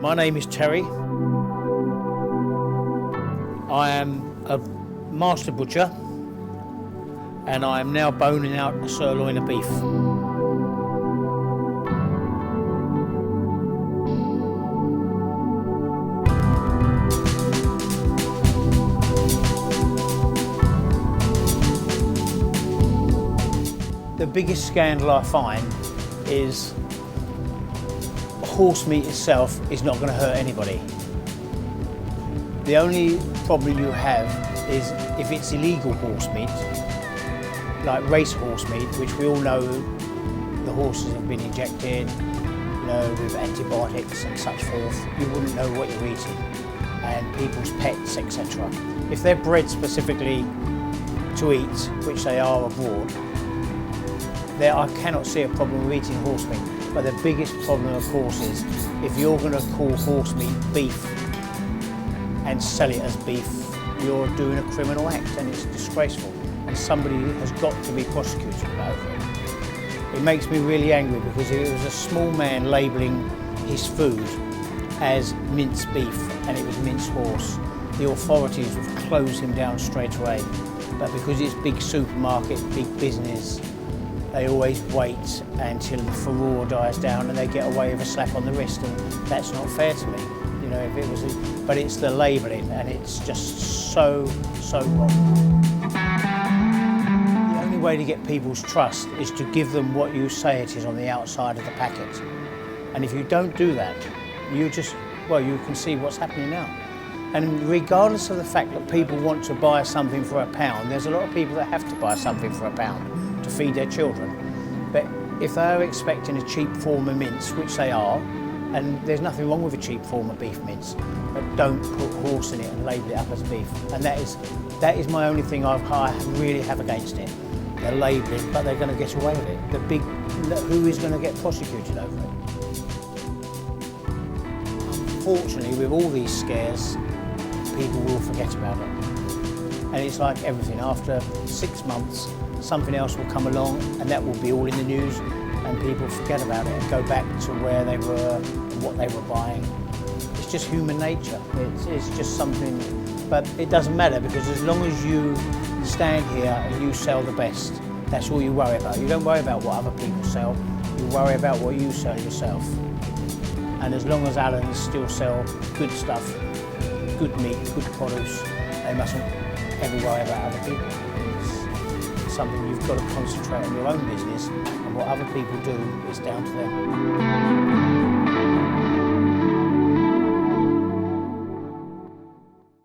My name is Terry. I am a master butcher and I am now boning out a sirloin of beef. The biggest scandal I find is horse meat itself is not going to hurt anybody. The only problem you have is if it's illegal horse meat, like race horse meat, which we all know the horses have been injected, with antibiotics and such forth. You wouldn't know what you're eating, and people's pets, etc. If they're bred specifically to eat, which they are abroad, I cannot see a problem with eating horse meat. But the biggest problem, of course, is if you're going to call horse meat beef and sell it as beef, you're doing a criminal act and it's disgraceful. And somebody has got to be prosecuted over it. It makes me really angry because if it was a small man labelling his food as minced beef and it was minced horse, the authorities would close him down straight away. But because it's big supermarket, big business, they always wait until the furore dies down and they get away with a slap on the wrist, and that's not fair to me. If it was, but it's the labelling, and it's just so wrong. The only way to get people's trust is to give them what you say it is on the outside of the packet. And if you don't do that, you can see what's happening now. And regardless of the fact that people want to buy something for £1, there's a lot of people that have to buy something for £1 to feed their children. But if they're expecting a cheap form of mince, which they are, and there's nothing wrong with a cheap form of beef mince, but don't put horse in it and label it up as beef. And that is my only thing I really have against it. The labelling, but they're going to get away with it. Who is going to get prosecuted over it? Unfortunately, with all these scares, people will forget about it. And it's like everything, after 6 months, something else will come along and that will be all in the news and people forget about it and go back to where they were and what they were buying. It's just human nature. It's just something, but it doesn't matter because as long as you stand here and you sell the best, that's all you worry about. You don't worry about what other people sell, you worry about what you sell yourself. And as long as Allens still sell good stuff, good meat, good produce, they mustn't ever worry about other people. It's something you've got to concentrate on your own business, and what other people do is down to them.